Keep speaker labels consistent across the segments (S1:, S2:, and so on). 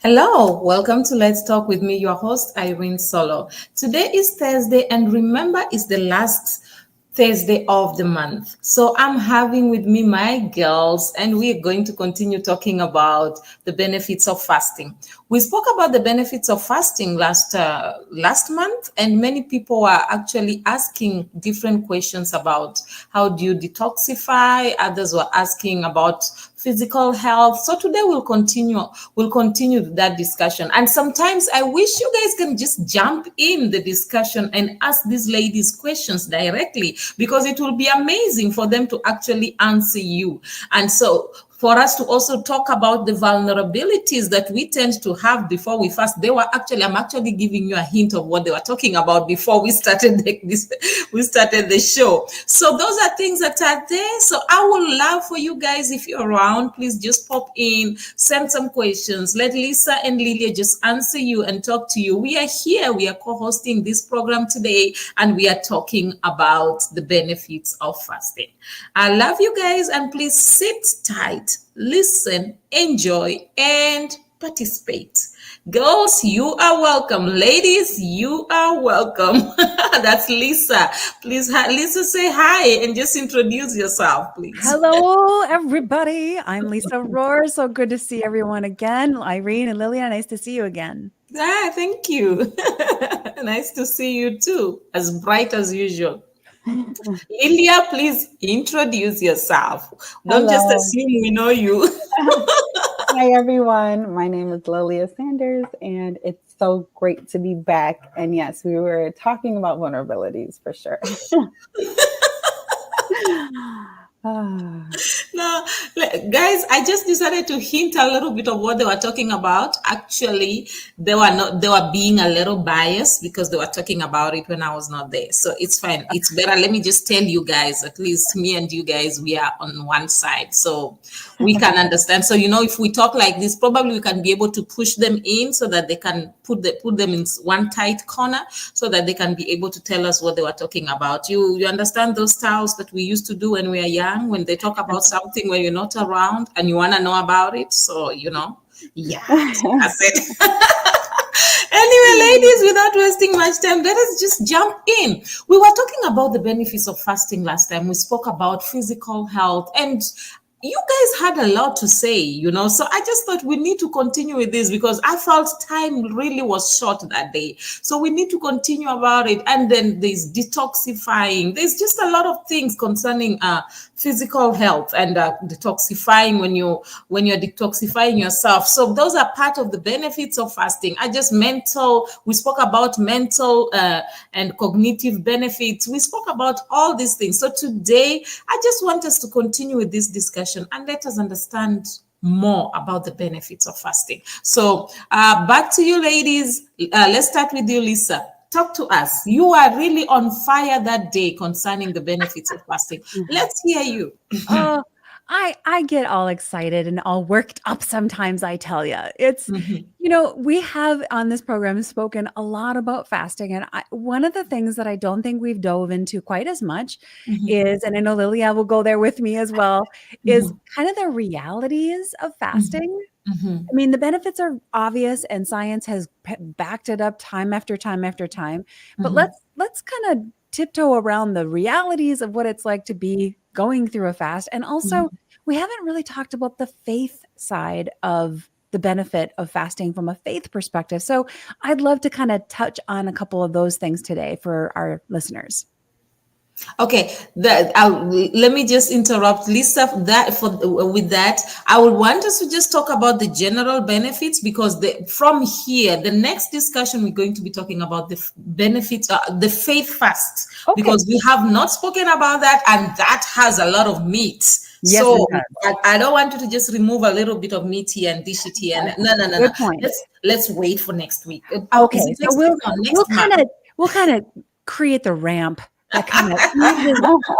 S1: Hello, welcome to Let's Talk with me, your host, Irene Solo. Today is Thursday, and remember, it's the last Thursday of the month. So I'm having with me my girls, and we're going to continue talking about the benefits of fasting. We spoke about the benefits of fasting last month, and many people are actually asking different questions about how do you detoxify. Others were asking about physical health. So today we'll continue that discussion. And sometimes I wish you guys can just jump in the discussion and ask these ladies questions directly, because it will be amazing for them to actually answer you. And so for us to also talk about the vulnerabilities that we tend to have before we fast. I'm actually giving you a hint of what they were talking about before we started the show. So those are things that are there. So I would love for you guys, if you're around, please just pop in, send some questions. Let Lisa and Lilia just answer you and talk to you. We are here. We are co-hosting this program today, and we are talking about the benefits of fasting. I love you guys, and please sit tight, listen, enjoy, and participate. Girls, you are welcome. Ladies, you are welcome. That's Lisa. Please, Lisa, say hi and just introduce yourself, please.
S2: Hello, everybody. I'm Lisa Rohr. So good to see everyone again. Irene and Lilia, nice to see you again.
S1: Thank you. Nice to see you too, as bright as usual. Lilia, please introduce yourself. Don't just assume we know you.
S3: Hi, everyone. My name is Lilia Sanders, and it's so great to be back. And yes, we were talking about vulnerabilities for sure.
S1: No, guys, I just decided to hint a little bit of what they were talking about. Actually, they were being a little biased because they were talking about it when I was not there. So it's fine. It's better. Let me just tell you guys, at least me and you guys, we are on one side. So we can understand. So, if we talk like this, probably we can be able to push them in so that they can put them in one tight corner so that they can be able to tell us what they were talking about. You understand those styles that we used to do when we were young, when they talk about something when you're not around and you want to know about it. So, yeah, that's it. Anyway, ladies, without wasting much time, let us just jump in. We were talking about the benefits of fasting last time. We spoke about physical health, and you guys had a lot to say, so I just thought we need to continue with this because I felt time really was short that day. So we need to continue about it. And then there's detoxifying. There's just a lot of things concerning physical health and detoxifying when you're detoxifying yourself. So those are part of the benefits of fasting. We spoke about mental and cognitive benefits. We spoke about all these things. So today, I just want us to continue with this discussion and let us understand more about the benefits of fasting. So back to you, ladies. Let's start with you, Lisa. Talk to us. You are really on fire that day concerning the benefits of fasting. Let's hear you.
S2: I get all excited and all worked up sometimes, I tell you. It's, we have on this program spoken a lot about fasting. And one of the things that I don't think we've dove into quite as much is, and I know Lilia will go there with me as well, is kind of the realities of fasting. I mean, the benefits are obvious and science has backed it up time after time after time. But let's kind of tiptoe around the realities of what it's like to be going through a fast. And also, we haven't really talked about the faith side of the benefit of fasting from a faith perspective. So I'd love to kind of touch on a couple of those things today for our listeners.
S1: Okay, let me just interrupt, Lisa. With that, I would want us to just talk about the general benefits because from here, the next discussion we're going to be talking about the benefits, the faith fast, because we have not spoken about that, and that has a lot of meat.
S2: Yes,
S1: so I don't want you to just remove a little bit of meat here and dish it here. And no.
S2: Good point.
S1: Let's wait for next week.
S2: Okay, so we'll kind of create the ramp. That kind of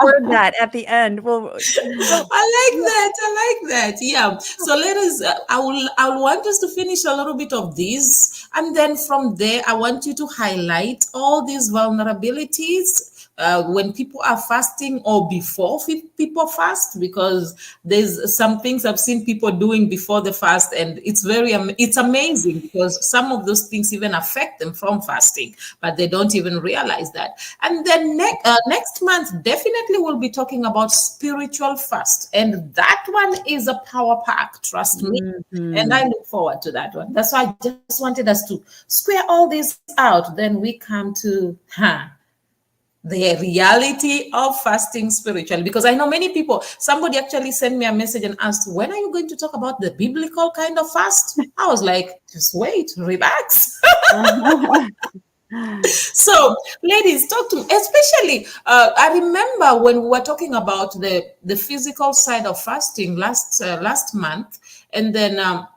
S2: word that at the end. Well,
S1: I like that. Yeah. So let us. I want us to finish a little bit of this, and then from there, I want you to highlight all these vulnerabilities when people are fasting or before people fast, because there's some things I've seen people doing before the fast, and it's amazing because some of those things even affect them from fasting, but they don't even realize that. And then next month, definitely we'll be talking about spiritual fast, and that one is a power pack, trust me. And I look forward to that one. That's why I just wanted us to square all this out. Then we come to the reality of fasting spiritually, because I know many people, somebody actually sent me a message and asked, when are you going to talk about the biblical kind of fast? I was like, just wait, relax. So ladies, talk to me, especially I remember when we were talking about the physical side of fasting last month, and then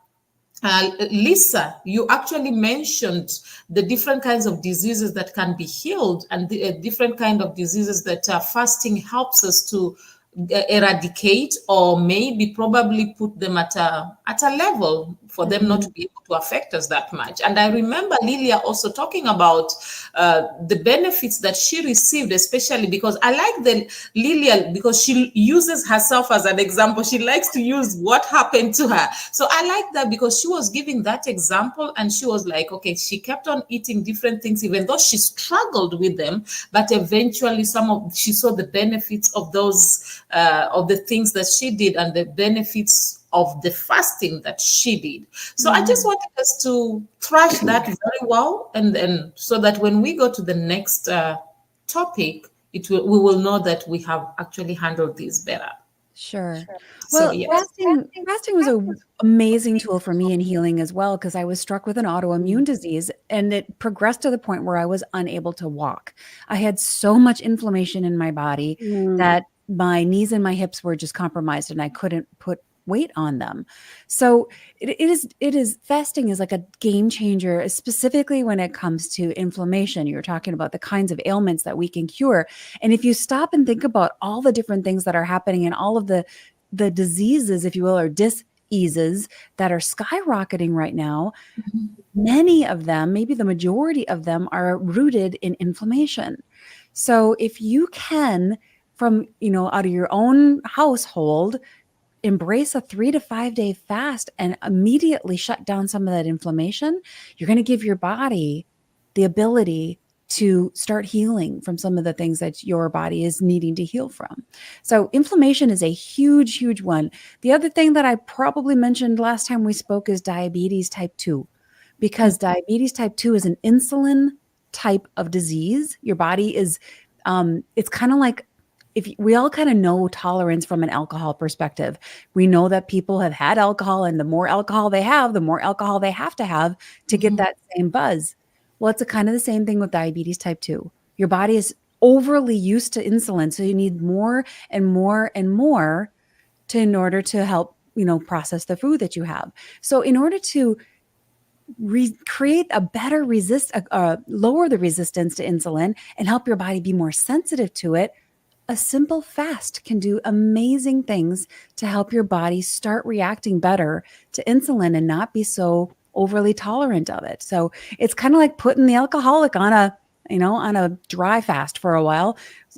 S1: Lisa, you actually mentioned the different kinds of diseases that can be healed, and the different kind of diseases that fasting helps us to eradicate, or maybe probably put them at a level for them not to be able to affect us that much. And I remember Lilia also talking about the benefits that she received, especially because I like the Lilia, because she uses herself as an example. She likes to use what happened to her. So I like that, because she was giving that example, and she was like, okay, she kept on eating different things, even though she struggled with them, but eventually she saw the benefits of those of the things that she did, and the benefits of the fasting that she did. So I just wanted us to thrash that very well, and then so that when we go to the next topic, we will know that we have actually handled this better.
S2: Sure.
S1: So
S2: Well,
S1: yes.
S2: fasting was an amazing tool for me in healing as well, because I was struck with an autoimmune disease, and it progressed to the point where I was unable to walk. I had so much inflammation in my body that my knees and my hips were just compromised, and I couldn't put weight on them. So it is fasting is like a game changer, specifically when it comes to inflammation. You're talking about the kinds of ailments that we can cure. And if you stop and think about all the different things that are happening, and all of the diseases, if you will, or diseases that are skyrocketing right now, many of them, maybe the majority of them, are rooted in inflammation. So if you can, from, out of your own household, embrace a 3 to 5 day fast and immediately shut down some of that inflammation, you're going to give your body the ability to start healing from some of the things that your body is needing to heal from. So inflammation is a huge, huge one. The other thing that I probably mentioned last time we spoke is diabetes type 2, because diabetes type 2 is an insulin type of disease. Your body is, it's kind of like, if we all kind of know tolerance from an alcohol perspective. We know that people have had alcohol, and the more alcohol they have, the more alcohol they have to get that same buzz. Well, it's kind of the same thing with diabetes type 2. Your body is overly used to insulin, so you need more and more and more in order to help, process the food that you have. So in order to create a better lower the resistance to insulin and help your body be more sensitive to it, a simple fast can do amazing things to help your body start reacting better to insulin and not be so overly tolerant of it. So it's kind of like putting the alcoholic on a dry fast for a while.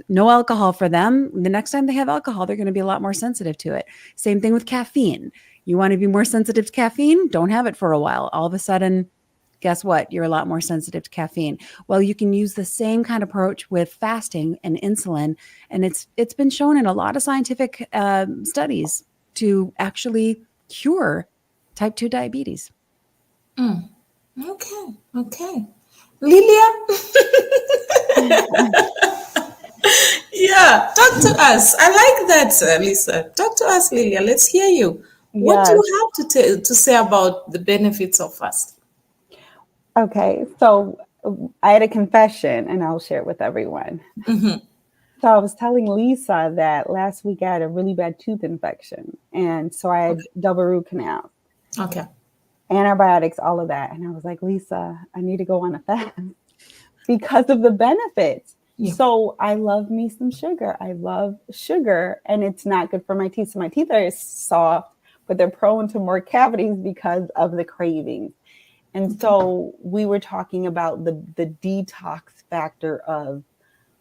S2: No alcohol for them. The next time they have alcohol, they're going to be a lot more sensitive to it. Same thing with caffeine. You want to be more sensitive to caffeine? Don't have it for a while. All of a sudden, guess what? You're a lot more sensitive to caffeine. Well, you can use the same kind of approach with fasting and insulin. And it's been shown in a lot of scientific studies to actually cure type 2 diabetes.
S1: Okay. Lilia? Yeah, talk to us. I like that, Lisa. Talk to us, Lilia. Let's hear you. What do you have to say about the benefits of fasting?
S3: Okay, so I had a confession, and I'll share it with everyone. So I was telling Lisa that last week I had a really bad tooth infection, and so I had double root canal.
S1: Okay.
S3: Antibiotics, all of that. And I was like, Lisa, I need to go on a fast because of the benefits. Yeah. So I love me some sugar. I love sugar, and it's not good for my teeth. So my teeth are soft, but they're prone to more cavities because of the cravings. And so we were talking about the detox factor of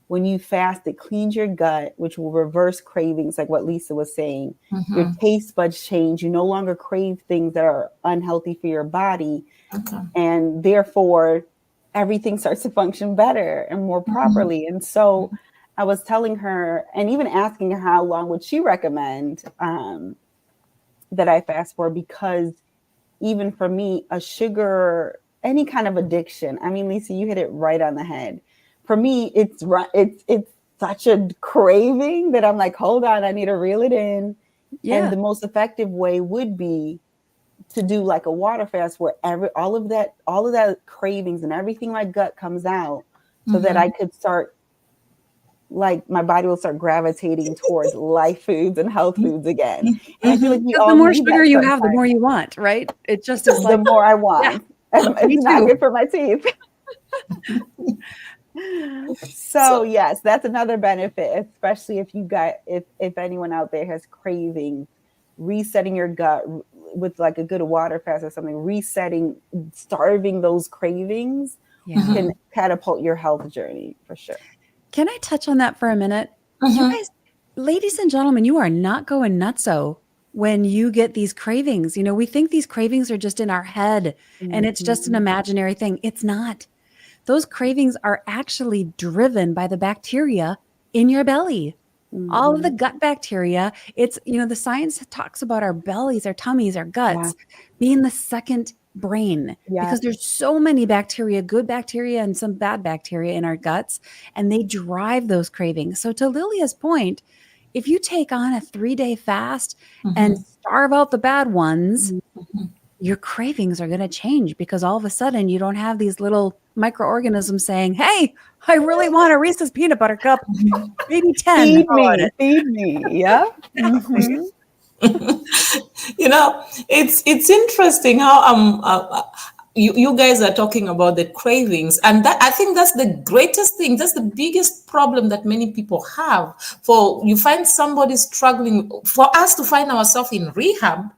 S3: when you fast, it cleans your gut, which will reverse cravings, like what Lisa was saying. Your taste buds change. You no longer crave things that are unhealthy for your body.
S1: Okay.
S3: And therefore, everything starts to function better and more properly. And so I was telling her, and even asking her how long would she recommend that I fast for, because even for me, a sugar, any kind of addiction, I mean, Lisa, you hit it right on the head. For me, it's such a craving that I'm like, hold on, I need to reel it in.
S2: Yeah.
S3: And the most effective way would be to do like a water fast where all of that cravings and everything my gut comes out, so that I could start, like, my body will start gravitating towards life foods and health foods again. And I feel like we all
S2: the more
S3: need
S2: sugar
S3: that
S2: you have, the
S3: sometimes.
S2: more you want, right? It just is
S3: The
S2: like,
S3: more I want.
S2: me
S3: It's not
S2: too.
S3: good for my teeth. So yes, that's another benefit, especially if if anyone out there has cravings, resetting your gut with like a good water fast or something, starving those cravings can catapult your health journey for sure.
S2: Can I touch on that for a minute? You guys, ladies and gentlemen, you are not going nutso when you get these cravings. You know, we think these cravings are just in our head and it's just an imaginary thing. It's not. Those cravings are actually driven by the bacteria in your belly. All of the gut bacteria. It's, you know, the science talks about our bellies, our tummies, our guts being the second brain, because there's so many bacteria, good bacteria and some bad bacteria in our guts, and they drive those cravings. So to Lilia's point, if you take on a 3-day fast and starve out the bad ones, your cravings are going to change, because all of a sudden you don't have these little microorganisms saying, hey, I really want a Reese's peanut butter cup, maybe 10.
S3: Feed me. Yeah.
S1: You know, it's interesting how you guys are talking about the cravings, and that, I think that's the greatest thing. That's the biggest problem that many people have. For you find somebody struggling, for us to find ourselves in rehab,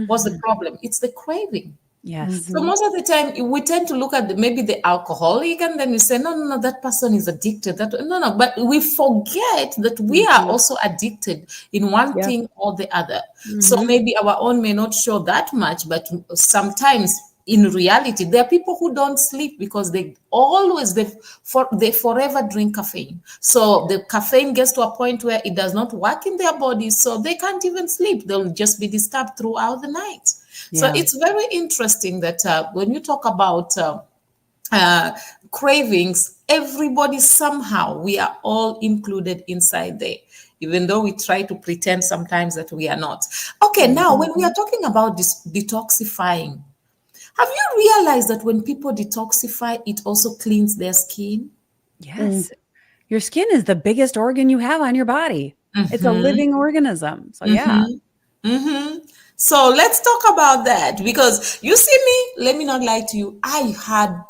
S1: what's the problem? It's the craving.
S2: Yes.
S1: So most of the time we tend to look at maybe the alcoholic, and then we say, no, that person is addicted. No, but we forget that we are also addicted in one thing or the other. So maybe our own may not show that much, but sometimes in reality, there are people who don't sleep because they forever drink caffeine. So the caffeine gets to a point where it does not work in their bodies, so they can't even sleep. They'll just be disturbed throughout the night. So it's very interesting that when you talk about cravings, everybody somehow, we are all included inside there, even though we try to pretend sometimes that we are not. Okay, now when we are talking about this detoxifying, have you realized that when people detoxify, it also cleans their skin?
S2: Yes. Your skin is the biggest organ you have on your body. It's a living organism. So
S1: So let's talk about that, because you see me, let me not lie to you, I had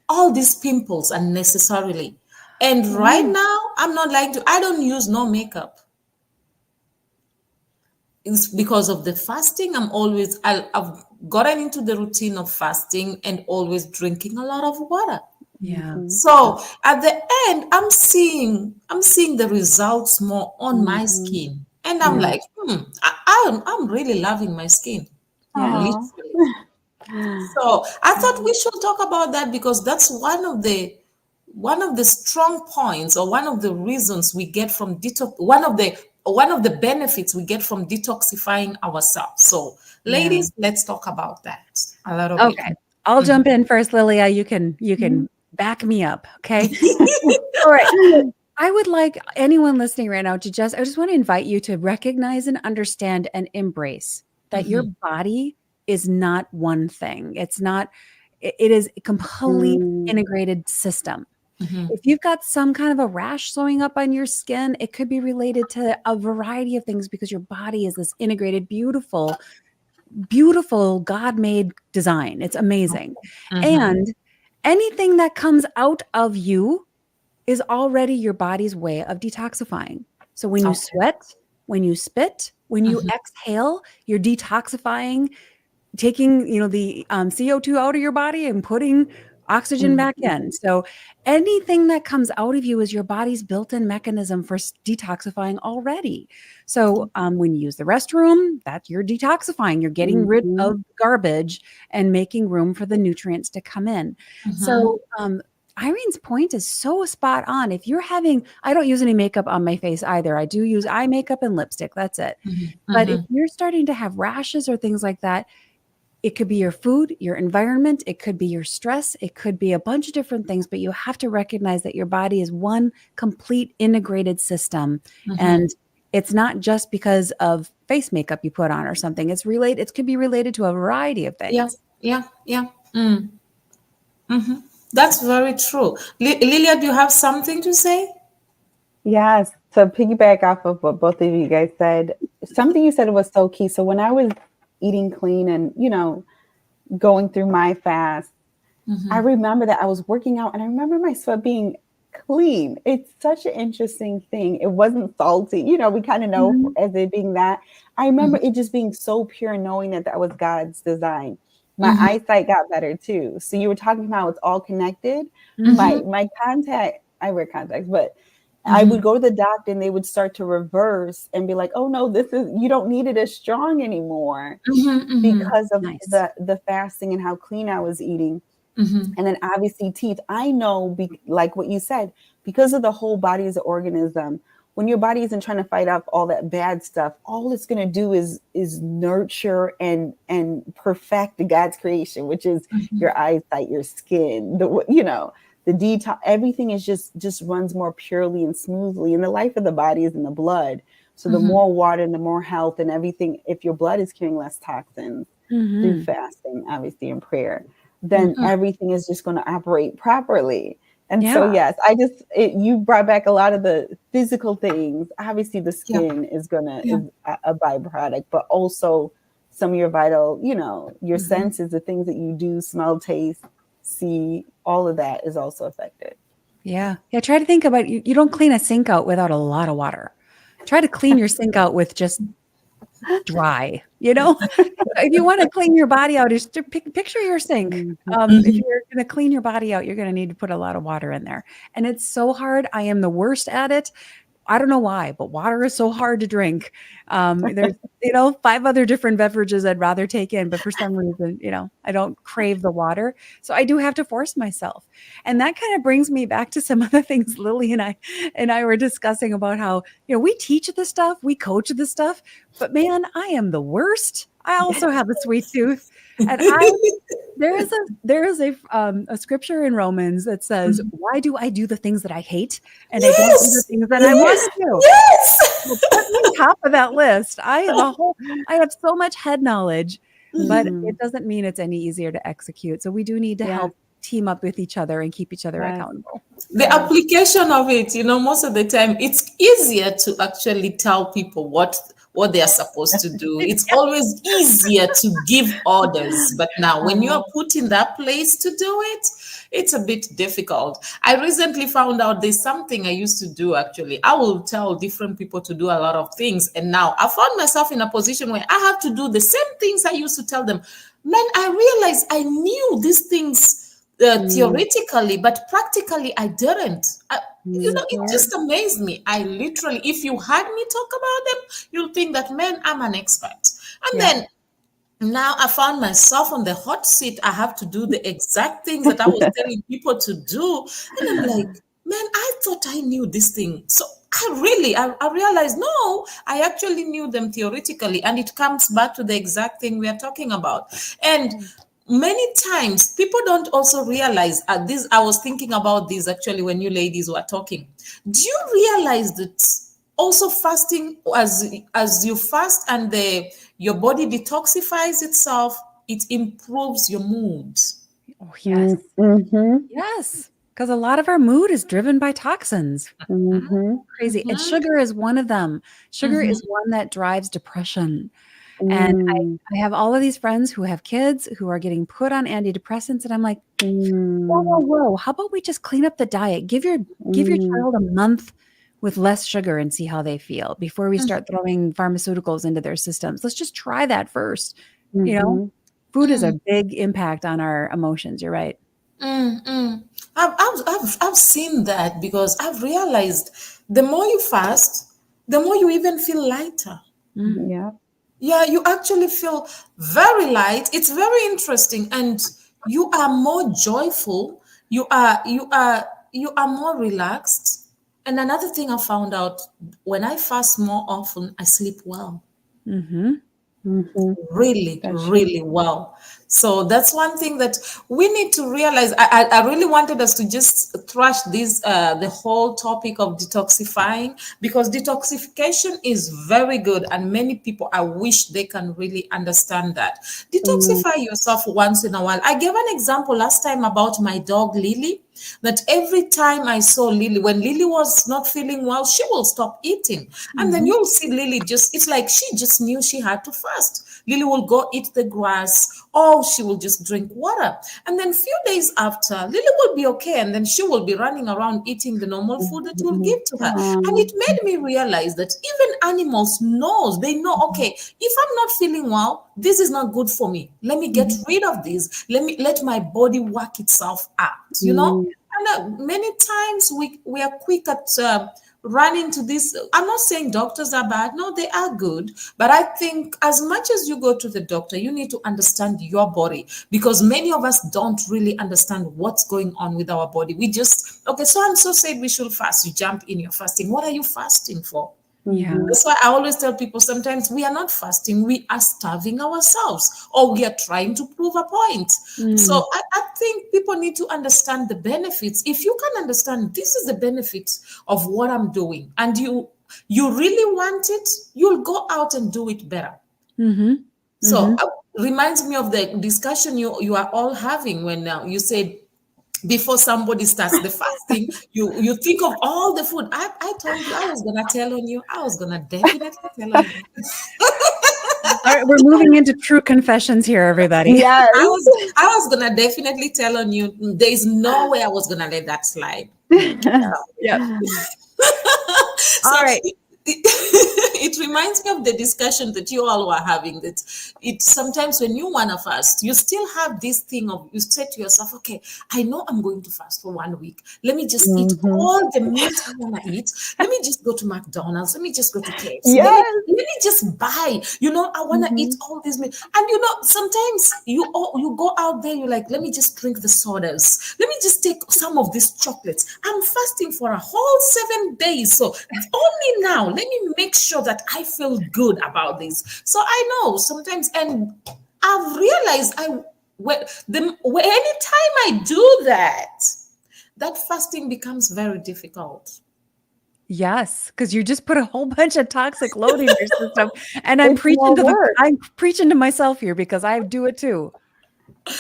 S1: all these pimples unnecessarily. And right now, I'm not lying to you, I don't use no makeup. It's because of the fasting. I've gotten into the routine of fasting and always drinking a lot of water. So at the end, I'm seeing the results more on my skin. And I'm like, I'm really loving my skin. Literally. So I thought we should talk about that, because that's one of the strong points, or one of the reasons we get from detox, one of the benefits we get from detoxifying ourselves. So ladies, let's talk about that a little bit.
S2: Okay. I'll jump in first, Lilia. You can back me up. Okay. All right. I would like anyone listening right now I just want to invite you to recognize and understand and embrace that your body is not one thing. It is a complete integrated system. If you've got some kind of a rash showing up on your skin, it could be related to a variety of things, because your body is this integrated, beautiful God-made design. It's amazing. And anything that comes out of you is already your body's way of detoxifying. So when you sweat, when you spit, when you exhale, you're detoxifying, taking, the CO2 out of your body and putting oxygen back in. So anything that comes out of you is your body's built-in mechanism for detoxifying already. So when you use the restroom, that's you're detoxifying. You're getting rid of garbage and making room for the nutrients to come in. So Irene's point is so spot on. If you're having, I don't use any makeup on my face either. I do use eye makeup and lipstick. That's it. But if you're starting to have rashes or things like that, it could be your food, your environment, it could be your stress, it could be a bunch of different things, but you have to recognize that your body is one complete integrated system. And it's not just because of face makeup you put on or something. It's related, it could be related to a variety of things.
S1: Yeah. That's very true. Lilia, do you have something to say?
S3: Yes. To piggyback off of what both of you guys said, something you said was so key. So when I was eating clean and, going through my fast, I remember that I was working out and I remember my sweat being clean. It's such an interesting thing. It wasn't salty. We kind of know as it being that. I remember it just being so pure, knowing that that was God's design. My eyesight got better too. So you were talking about it's all connected. My contact, I wear contacts, but I would go to the doctor and they would start to reverse and be like, oh no, you don't need it as strong anymore because of the fasting and how clean I was eating. And then obviously teeth. I know, like what you said, because of the whole body as an organism, when your body isn't trying to fight off all that bad stuff, all it's going to do is nurture and perfect God's creation, which is your eyesight, your skin, the detox, everything is just runs more purely and smoothly. And the life of the body is in the blood. So the more water and the more health and everything, if your blood is carrying less toxins through fasting, obviously in prayer, then everything is just going to operate properly. And so, yes, you brought back a lot of the physical things. Obviously the skin is a byproduct, but also some of your vital, your senses, the things that you do, smell, taste, see, all of that is also affected.
S2: Yeah. Try to think about you don't clean a sink out without a lot of water. Try to clean your sink out with just dry, if you want to clean your body out, just picture your sink. If you're going to clean your body out, you're going to need to put a lot of water in there. And it's so hard. I am the worst at it. I don't know why, but water is so hard to drink. There's, 5 other different beverages I'd rather take in, but for some reason, I don't crave the water. So I do have to force myself. And that kind of brings me back to some of the things Lily and I were discussing about how, we teach this stuff, we coach this stuff, but man, I am the worst. I also have a sweet tooth. And there is a scripture in Romans that says, why do I do the things that I hate? And I don't do the things that I want to do.
S1: Yes.
S2: Well, put me on top of that list. I have so much head knowledge, but it doesn't mean it's any easier to execute. So we do need to help team up with each other and keep each other accountable.
S1: The application of it, most of the time, it's easier to actually tell people what they are supposed to do. It's always easier to give orders. But now when you are put in that place to do it, it's a bit difficult. I recently found out there's something I used to do, actually. I will tell different people to do a lot of things. And now I found myself in a position where I have to do the same things I used to tell them. Man, I realized I knew these things theoretically, but practically I didn't. It just amazed me. I literally, if you had me talk about them, you'll think that, man, I'm an expert. And then now I found myself on the hot seat. I have to do the exact things that I was telling people to do. And I'm like, man, I thought I knew this thing. So I realized, no, I actually knew them theoretically. And it comes back to the exact thing we are talking about. And many times people don't also realize this. I was thinking about this actually when you ladies were talking. Do you realize that also fasting, as you fast and your body detoxifies itself, it improves your mood?
S2: Oh, yes. Yes. Because a lot of our mood is driven by toxins. Crazy. And sugar is one of them. Sugar is one that drives depression. And I have all of these friends who have kids who are getting put on antidepressants. And I'm like, whoa. How about we just clean up the diet? Give your child a month with less sugar and see how they feel before we start throwing pharmaceuticals into their systems. Let's just try that first. Food is a big impact on our emotions. You're right.
S1: Mm. I've seen that because I've realized the more you fast, the more you even feel lighter.
S2: Mm.
S3: Yeah.
S1: Yeah, you actually feel very light. It's very interesting, and you are more joyful. You are more relaxed. And another thing I found out, when I fast more often, I sleep well,
S2: Mm-hmm.
S3: Mm-hmm.
S1: really,
S3: That's true.
S1: really well. So that's one thing that we need to realize. I really wanted us to just thrash this the whole topic of detoxifying, because detoxification is very good, and many people, I wish they can really understand that.
S3: Mm-hmm.
S1: Detoxify yourself once in a while. I gave an example last time about my dog Lily, that every time I saw Lily, when Lily was not feeling well, she will stop eating. And then
S2: Mm-hmm.
S1: you'll see Lily just, it's like she just knew she had to fast. Lily will go eat the grass, or she will just drink water. And then few days after, Lily will be okay. And then she will be running around eating the normal food that you'll
S3: Mm-hmm.
S1: give to her. And it made me realize that even animals knows, they know, okay, if I'm not feeling well, this is not good for me. Let me get rid of this. Let my body work itself out, you know?
S3: Mm-hmm.
S1: And many times we are quick at running to this. I'm not saying doctors are bad. No, they are good. But I think as much as you go to the doctor, you need to understand your body, because many of us don't really understand what's going on with our body. We just, okay, so and so said we should fast. You jump in, you're fasting. What are you fasting for?
S2: Yeah.
S1: That's why I always tell people, sometimes we are not fasting, we are starving ourselves, or we are trying to prove a point. So
S2: Mm.
S1: I think people need to understand the benefits. If you can understand this is the benefits of what I'm doing, and you really want it, you'll go out and do it better.
S2: Mm-hmm. Mm-hmm.
S1: So reminds me of the discussion you are all having when you said, before somebody starts the fasting, you think of all the food. I told you I was gonna tell on you. I was gonna definitely tell on you.
S2: All right, we're moving into true confessions here, everybody.
S3: Yes.
S1: I was gonna definitely tell on you. There is no way I was gonna let that slide.
S2: Yep.
S1: So
S2: All right.
S1: it reminds me of the discussion that you all were having, that it sometimes when you want to fast, you still have this thing of, you say to yourself, okay, I know I'm going to fast for 1 week. Let me just eat
S3: Mm-hmm.
S1: all the meat I want to eat. Let me just go to McDonald's. Let me just go to KFC. Let me,
S3: Yes.
S1: let me just buy, I want to eat
S3: Mm-hmm.
S1: all these meat. And sometimes you go out there, you're like, let me just drink the sodas. Let me just take some of these chocolates. I'm fasting for a whole 7 days. So only now, let me make sure that I feel good about this. So I know sometimes, and I've realized anytime I do that, that fasting becomes very difficult.
S2: Yes, because you just put a whole bunch of toxic load in your system. And I'm
S3: It's more work.
S2: I'm preaching to myself here because I do it too.
S1: The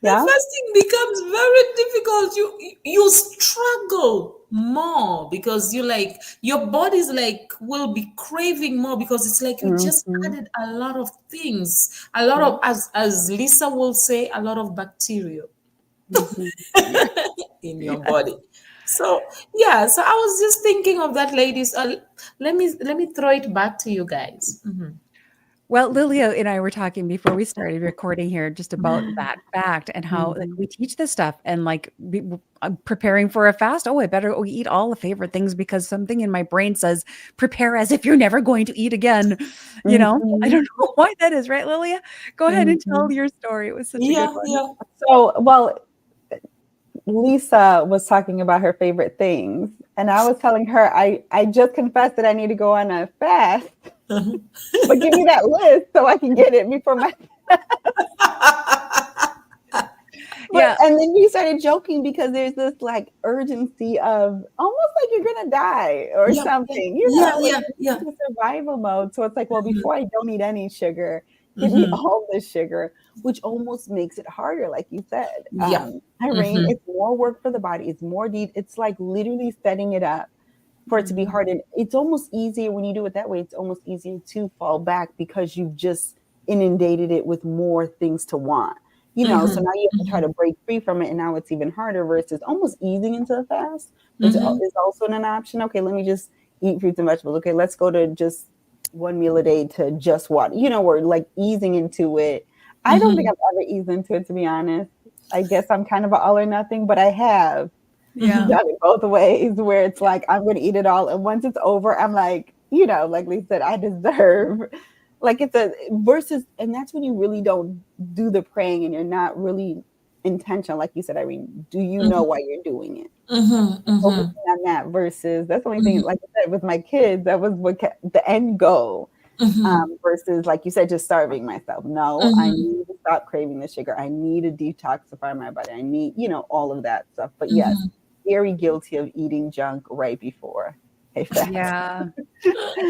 S3: Yeah.
S1: fasting becomes very difficult. You struggle more, because you like, your body's like, will be craving more, because it's like you just
S3: Mm-hmm.
S1: added a lot of things, a lot
S3: Yeah.
S1: of, as Lisa will say, a lot of bacteria
S3: Mm-hmm.
S2: Yeah.
S1: in your
S2: Yeah.
S1: body. So yeah, so I was just thinking of that, ladies. Let me throw it back to you guys. Mhm.
S2: Well, Lilia and I were talking before we started recording here just about that fact and how like
S3: Mm-hmm.
S2: we teach this stuff and like I'm preparing for a fast. Oh, I better eat all the favorite things because something in my brain says prepare as if you're never going to eat again. You know, I
S3: Mm-hmm.
S2: don't know why that is, right, Lilia? Go ahead and
S3: Mm-hmm.
S2: tell your story. It was such a good
S1: Yeah,
S2: one.
S1: yeah.
S3: So, well, Lisa was talking about her favorite things, and I was telling her I just confessed that I need to go on a fast, but give me that list so I can get it before my. But
S2: Yeah.
S3: and then you started joking because there's this like urgency of almost like you're gonna die or
S1: Yeah, yeah,
S3: something,
S1: yeah,
S3: like
S1: yeah,
S3: you're
S1: yeah.
S3: into survival mode. So it's like, well,
S1: Mhm,
S3: before I don't eat any sugar, give me
S1: mhm.
S3: all the sugar, which almost makes it harder, like you said.
S1: Yeah.
S3: Irene,
S1: Mhm,
S3: it's more work for the body. It's more deep. It's like literally setting it up for it to be
S1: mhm,
S3: hard. And it's almost easier when you do it that way. It's almost easier to fall back because you've just inundated it with more things to want. So
S1: mhm,
S3: now you have to try
S1: mhm,
S3: to break free from it, and now it's even harder versus almost easing into the fast, which
S1: mhm,
S3: is also an option. Okay, let me just eat fruits and vegetables. Okay, let's go to just one meal a day to just water. We're like easing into it. I don't think
S1: mhm.
S3: I've ever eased into it, to be honest. I guess I'm kind of an all or nothing, but I have
S2: Yeah.
S3: done it both ways where it's like, I'm going to eat it all. And once it's over, I'm like, like Lisa said, I deserve, like it's a versus, and that's when you really don't do the praying and you're not really intentional. Like you said, Irene, do you know why you're doing it? Focusing on that versus that's the only thing, like I said, with my kids, that was what the end goal. Versus, like you said, just starving myself. No, I need to stop craving the sugar. I need to detoxify my body. I need, all of that stuff. But yes, very guilty of eating junk right before a fast.
S2: Yeah.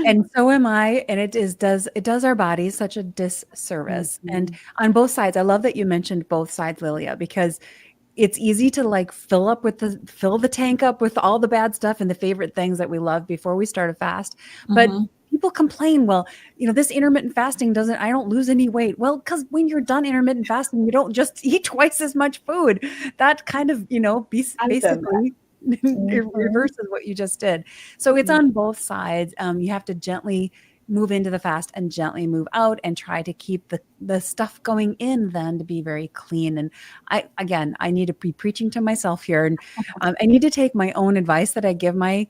S2: And so am I. And it does our bodies such a disservice. And on both sides, I love that you mentioned both sides, Lilia, because it's easy to like fill the tank up with all the bad stuff and the favorite things that we love before we start a fast. But people complain, well, this intermittent fasting I don't lose any weight. Well, because when you're done intermittent fasting, you don't just eat twice as much food. That kind of, basically it reverses what you just did. So it's on both sides. You have to gently move into the fast and gently move out and try to keep the stuff going in then to be very clean. And I need to be preaching to myself here. And I need to take my own advice that I give my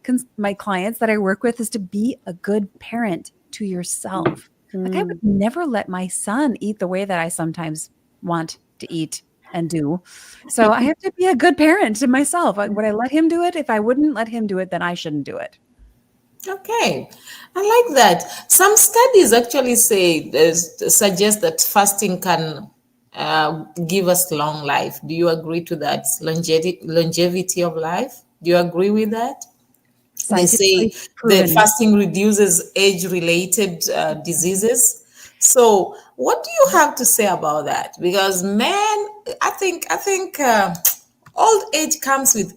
S2: clients that I work with is to be a good parent to yourself. Like I would never let my son eat the way that I sometimes want to eat and do. So I have to be a good parent to myself. Would I let him do it? If I wouldn't let him do it, then I shouldn't do it.
S1: Okay, I like that. Some studies actually suggest that fasting can give us long life. Do you agree to that? Longevity of life. Do you agree with that? They say that fasting reduces age-related diseases. So, what do you have to say about that? Because, man, I think old age comes with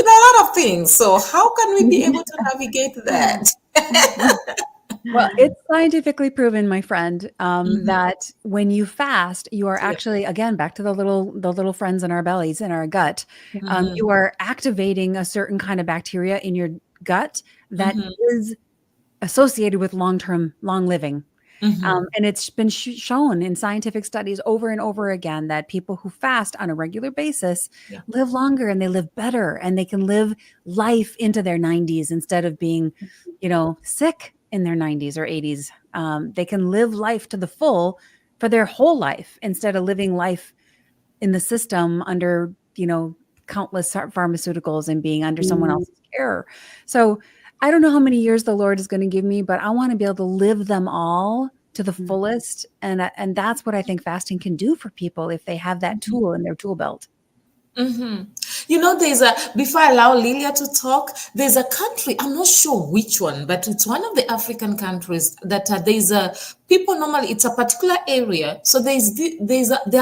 S1: a lot of things. So how can we be able to navigate that?
S2: Well, it's scientifically proven, my friend, that when you fast, you are actually, again, back to the little friends in our bellies, in our gut, you are activating a certain kind of bacteria in your gut that is associated with long living. And it's been shown in scientific studies over and over again that people who fast on a regular basis live longer and they live better and they can live life into their 90s instead of being, sick in their 90s or 80s. They can live life to the full for their whole life instead of living life in the system under, countless pharmaceuticals and being under someone else's care. So I don't know how many years the Lord is going to give me, but I want to be able to live them all to the fullest. And that's what I think fasting can do for people if they have that tool in their tool belt.
S1: Before I allow Lilia to talk, there's a country, I'm not sure which one, but it's one of the African countries that people normally, it's a particular area. So there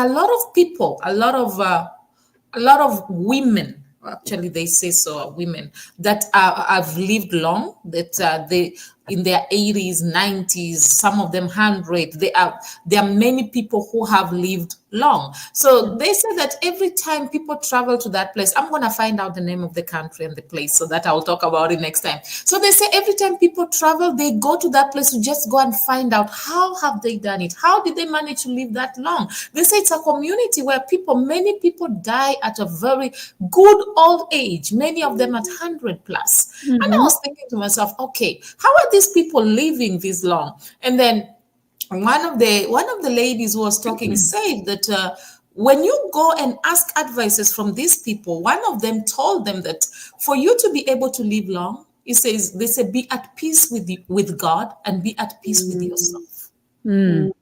S1: are a lot of people, a lot of women, actually they say so, women that have lived long, that they in their 80s, 90s, some of them 100. There are many people who have lived long. So they say that every time people travel to that place, I'm going to find out the name of the country and the place so that I'll talk about it next time. So they say every time people travel, they go to that place to just go and find out how have they done it? How did they manage to live that long? They say it's a community where many people die at a very good old age, many of them at 100 plus. And I was thinking to myself, okay, how are these people living this long? And then one of the ladies who was talking said that when you go and ask advices from these people, one of them told them that for you to be able to live long, they say be at peace with God and be at peace with yourself. And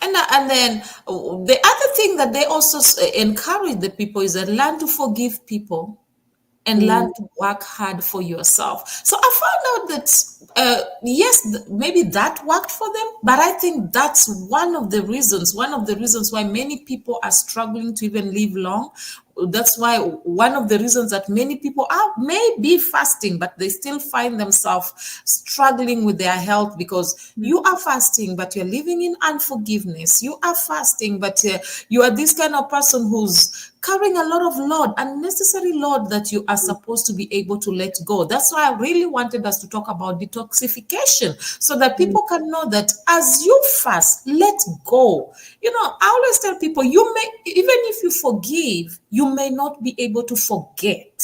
S1: then the other thing that they also encourage the people is that learn to forgive people and learn to work hard for yourself. So I found out that, yes, maybe that worked for them, but I think that's one of the reasons why many people are struggling to even live long. That's why one of the reasons that many people may be fasting, but they still find themselves struggling with their health because you are fasting, but you're living in unforgiveness. You are fasting, but you are this kind of person who's carrying a lot of load, unnecessary load that you are supposed to be able to let go. That's why I really wanted us to talk about detoxification, so that people can know that as you fast, let go. I always tell people, you may, even if you forgive, you may not be able to forget.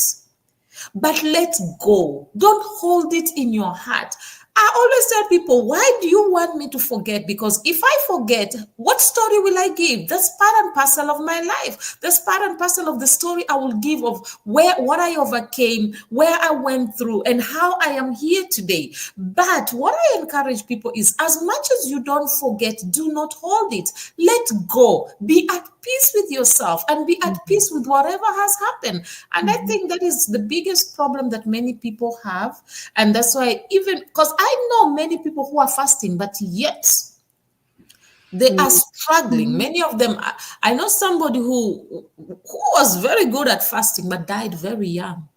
S1: But let go. Don't hold it in your heart. I always tell people, why do you want me to forget? Because if I forget, what story will I give? That's part and parcel of my life. That's part and parcel of the story I will give of what I overcame, where I went through, and how I am here today. But what I encourage people is, as much as you don't forget, do not hold it. Let go. Be at peace with yourself and be at peace with whatever has happened. And I think that is the biggest problem that many people have. And that's why, even because I know many people who are fasting, but yet they are struggling. Many of them, I know somebody who was very good at fasting, but died very young.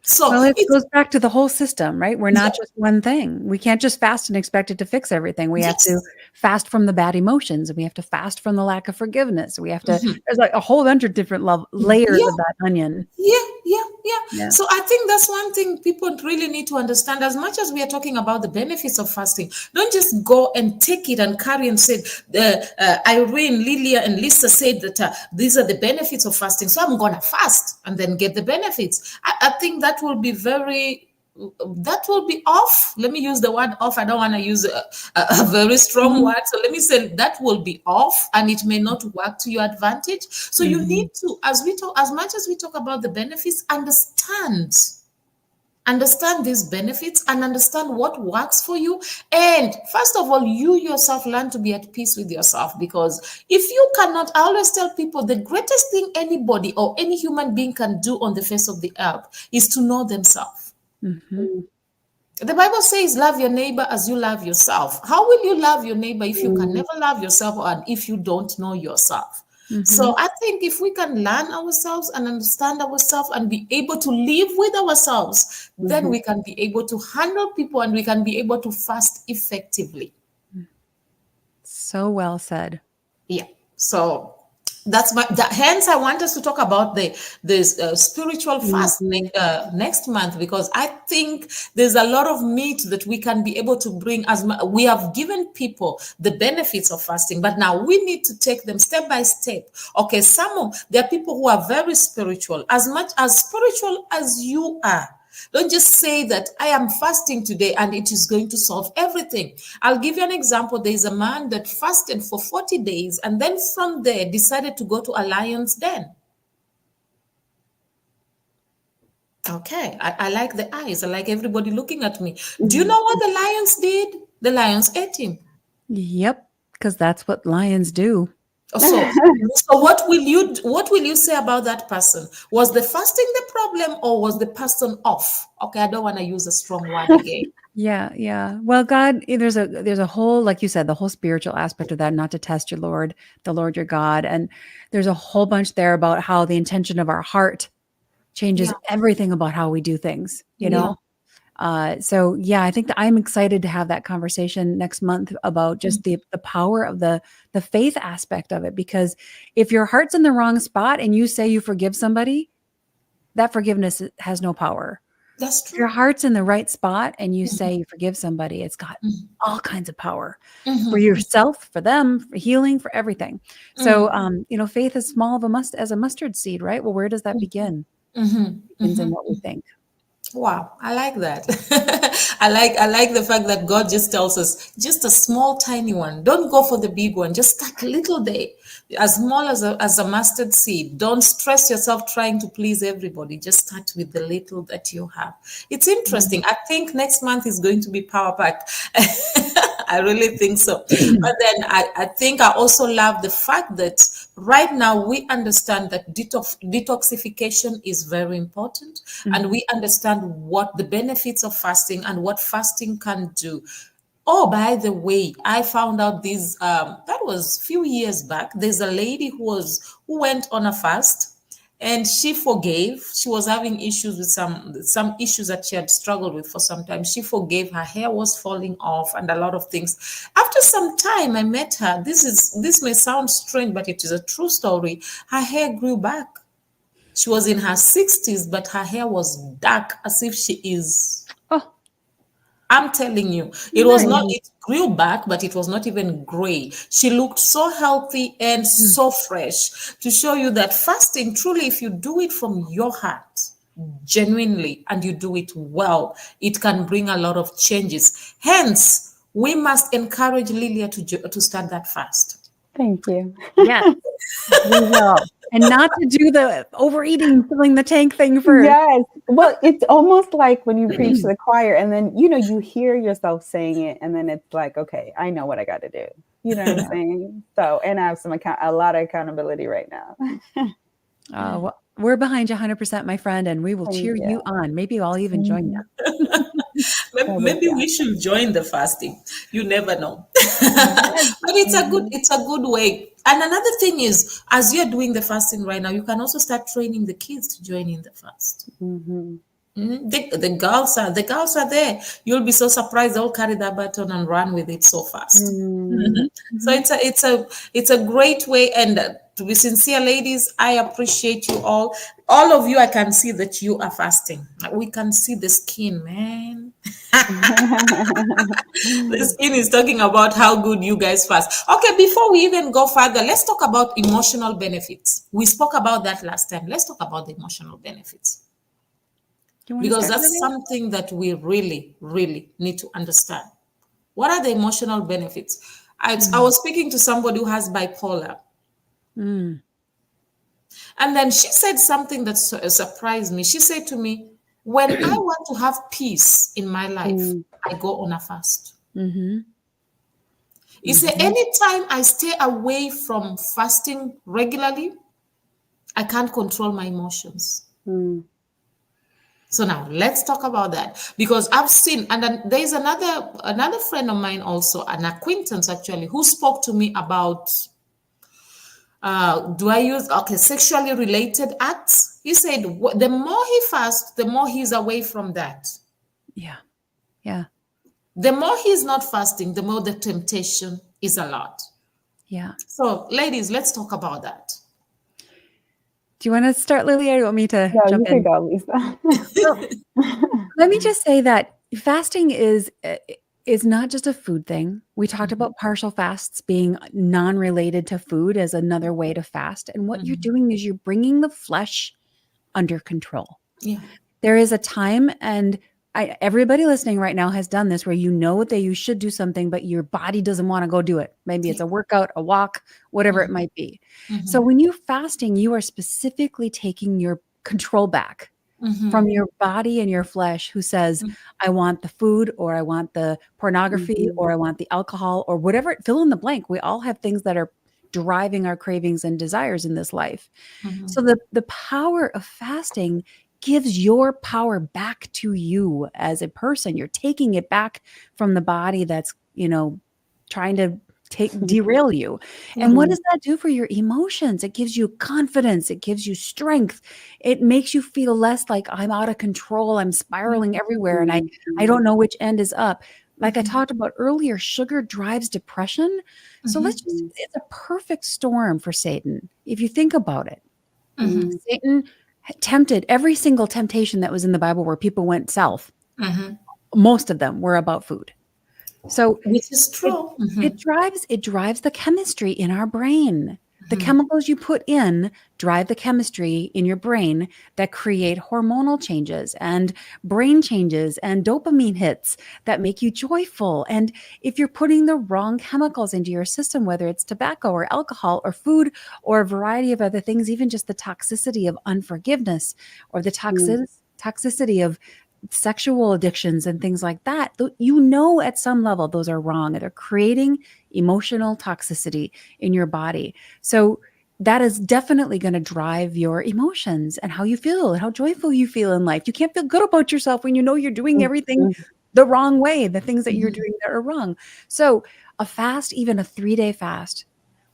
S1: So
S2: well, it goes back to the whole system, right? We're not just one thing. We can't just fast and expect it to fix everything. We have to fast from the bad emotions, and we have to fast from the lack of forgiveness. We have to, there's like a whole bunch of different layers of that onion.
S1: Yeah. So I think that's one thing people really need to understand. As much as we are talking about the benefits of fasting, don't just go and take it and carry and say, Irene, Lilia, and Lisa said that these are the benefits of fasting, so I'm going to fast and then get the benefits. I think that will be off. Let me use the word off. I don't want to use a very strong word. So let me say that will be off, and it may not work to your advantage. So you need to, as much as we talk about the benefits, understand these benefits and understand what works for you. And first of all, you yourself learn to be at peace with yourself, because if you cannot, I always tell people, the greatest thing anybody or any human being can do on the face of the earth is to know themselves. The Bible says, love your neighbor as you love yourself. How will you love your neighbor if you can never love yourself, and if you don't know yourself? So I think if we can learn ourselves and understand ourselves and be able to live with ourselves, then we can be able to handle people, and we can be able to fast effectively.
S2: So well said.
S1: Yeah. So hence I want us to talk about the spiritual fast next month, because I think there's a lot of meat that we can be able to bring. We have given people the benefits of fasting, but now we need to take them step by step. Okay, there are people who are very spiritual, as much as spiritual as you are. Don't just say that I am fasting today and it is going to solve everything. I'll give you an example. There is a man that fasted for 40 days and then from there decided to go to a lion's den. Okay, I like the eyes. I like everybody looking at me. Do you know what the lions did? The lions ate him.
S2: Yep, because that's what lions do.
S1: So what will you say about that person? Was the fasting the problem, or was the person off? Okay, I don't want to use a strong word again.
S2: Yeah. Well, God, there's a whole, like you said, the whole spiritual aspect of that, not to test the Lord your God. And there's a whole bunch there about how the intention of our heart changes everything about how we do things, you know? So yeah, I think that I'm excited to have that conversation next month about just the power of the faith aspect of it, because if your heart's in the wrong spot and you say you forgive somebody, that forgiveness has no power.
S1: That's true.
S2: If your heart's in the right spot and you say you forgive somebody, it's got all kinds of power for yourself, for them, for healing, for everything. So, faith is small as a mustard seed, right? Well, where does that begin? It begins in what we think.
S1: Wow, I like that. I like the fact that God just tells us just a small, tiny one. Don't go for the big one. Just start little there, as small as a mustard seed. Don't stress yourself trying to please everybody. Just start with the little that you have. It's interesting. I think next month is going to be power packed. I really think so. But then I think I also love the fact that right now we understand that detoxification is very important, and we understand what the benefits of fasting and what fasting can do. Oh, by the way, I found out that was a few years back. There's a lady who went on a fast, and she forgave. She was having issues with some issues that she had struggled with for some time. She forgave. Her hair was falling off and a lot of things. After some time, I met her. This may sound strange, but it is a true story. Her hair grew back. She was in her 60s, but her hair was dark as if she is.
S2: Oh,
S1: I'm telling you, it was not, it grew back, but it was not even gray. She looked so healthy and so fresh, to show you that fasting, truly, if you do it from your heart, genuinely, and you do it well, it can bring a lot of changes. Hence, we must encourage Lilia to start that fast.
S3: Thank you.
S2: yes, we will. And not to do the overeating, filling the tank thing first.
S3: Yes. Well, it's almost like when you preach to the choir and then, you hear yourself saying it and then it's like, okay, I know what I got to do. You know what I'm saying? So, and I have a lot of accountability right now.
S2: Well, we're behind you 100%, my friend, and we will cheer you on. Maybe I'll even join you.
S1: Maybe we should join the fasting. You never know. But it's a good way. And another thing is, as you're doing the fasting right now, you can also start training the kids to join in the fast. The girls are there. You'll be so surprised. They'll carry that baton and run with it so fast. So it's a great way. And to be sincere, ladies, I appreciate you all. All of you, I can see that you are fasting. We can see the skin, man. The skin is talking about how good you guys fast. Okay, before we even go further, let's talk about emotional benefits. We spoke about that last time. Let's talk about the emotional benefits. Because that's something that we really, really need to understand. What are the emotional benefits? I was speaking to somebody who has bipolar. And then she said something that surprised me. She said to me, when I want to have peace in my life, I go on a fast. You say, anytime I stay away from fasting regularly, I can't control my emotions. So now let's talk about that, because I've seen, and then there's another friend of mine also, an acquaintance actually, who spoke to me about sexually related acts. He said the more he fasts, the more he's away from that.
S2: Yeah.
S1: The more he's not fasting, the more the temptation is a lot.
S2: Yeah.
S1: So ladies, let's talk about that.
S2: Do you want to start, Lilia, or do you want me to jump in?
S3: You can go, Lisa.
S2: Let me just say that fasting is not just a food thing. We talked about partial fasts being non-related to food as another way to fast. And what you're doing is you're bringing the flesh under control.
S1: Yeah.
S2: There is a time, and everybody listening right now has done this, where you know that you should do something, but your body doesn't want to go do it. Maybe it's a workout, a walk, whatever it might be. So when you're fasting, you are specifically taking your control back from your body and your flesh, who says, I want the food, or I want the pornography, or I want the alcohol, or whatever, fill in the blank. We all have things that are driving our cravings and desires in this life. So the power of fasting gives your power back to you as a person. You're taking it back from the body that's, trying to derail you. And what does that do for your emotions? It gives you confidence. It gives you strength. It makes you feel less like I'm out of control. I'm spiraling everywhere and I don't know which end is up. Like I talked about earlier, sugar drives depression. So it's a perfect storm for Satan, if you think about it. Satan tempted every single temptation that was in the Bible where people went south. Most of them were about food. So
S1: which is true.
S2: It drives the chemistry in our brain. The chemicals you put in drive the chemistry in your brain that create hormonal changes and brain changes and dopamine hits that make you joyful. And if you're putting the wrong chemicals into your system, whether it's tobacco or alcohol or food or a variety of other things, even just the toxicity of unforgiveness or the toxicity of sexual addictions and things like that, at some level those are wrong. They're creating emotional toxicity in your body. So that is definitely going to drive your emotions and how you feel and how joyful you feel in life. You can't feel good about yourself when you know you're doing everything the wrong way, the things that you're doing that are wrong. So a fast, even a 3-day fast,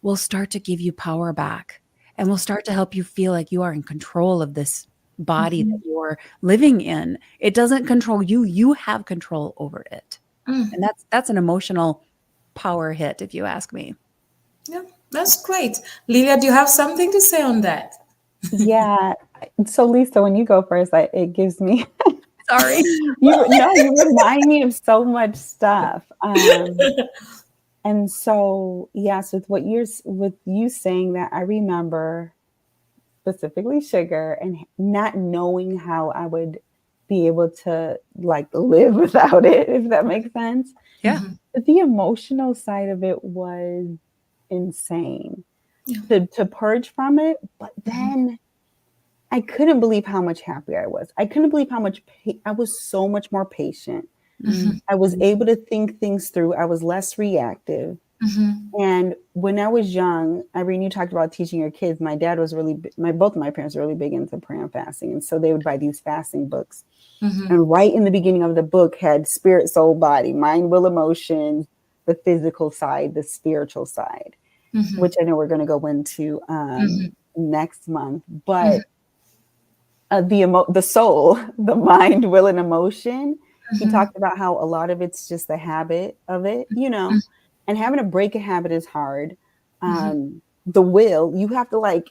S2: will start to give you power back. and will start to help you feel like you are in control of this body that you're living in. It doesn't control you. You have control over it. And that's an emotional power hit, if you ask me.
S1: Yeah, that's great. Lilia, do you have something to say on that?
S3: Yeah. So Lisa, when you go first, it gives me
S2: Sorry.
S3: you remind me of so much stuff. And so yes, with you saying that, I remember specifically sugar and not knowing how I would be able to like live without it, if that makes sense.
S2: Yeah.
S3: The emotional side of it was insane to purge from it. But then I couldn't believe how much happier I was. I couldn't believe how much I was so much more patient. I was able to think things through. I was less reactive. And when I was young, Irene, you talked about teaching your kids. My dad was both of my parents were really big into prayer and fasting. And so they would buy these fasting books. And right in the beginning of the book had spirit, soul, body, mind, will, emotion, the physical side, the spiritual side, which I know we're going to go into next month. But the soul, the mind, will, and emotion, he talked about how a lot of it's just the habit of it, and having to break a habit is hard. The will, you have to like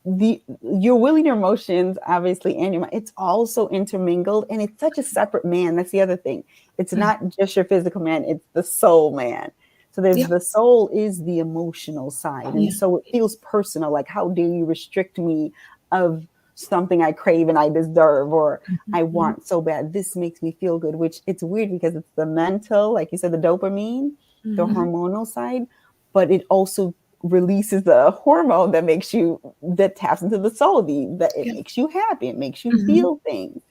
S3: your will and your emotions, obviously, and your mind, it's also intermingled, and it's such a separate man. That's the other thing. It's not just your physical man, it's the soul man. So there's the soul is the emotional side. And so it feels personal. Like, how dare you restrict me of something I crave and I deserve, or I want so bad. This makes me feel good, which it's weird because it's the mental, like you said, the dopamine, the hormonal side, but it also releases the hormone that taps into the soul, that it makes you happy. It makes you feel things.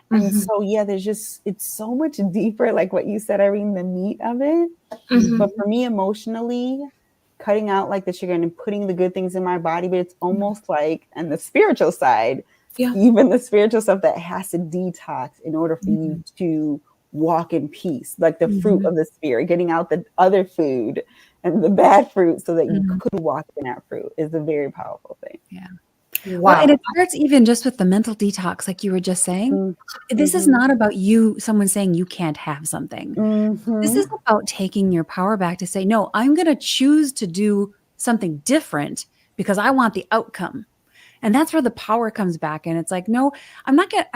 S3: And so, it's so much deeper, like what you said, Irene, the meat of it. But for me, emotionally, cutting out like the sugar and putting the good things in my body, but it's almost like, and the spiritual side, even the spiritual stuff that has to detox in order for you to walk in peace, like the fruit of the spirit, getting out the other food and the bad fruit so that you could walk in that fruit is a very powerful thing.
S2: Yeah.
S1: Wow.
S2: Well, and it starts even just with the mental detox, like you were just saying. This is not about someone saying you can't have something. This is about taking your power back to say, no, I'm going to choose to do something different because I want the outcome. And that's where the power comes back. And it's like, no, I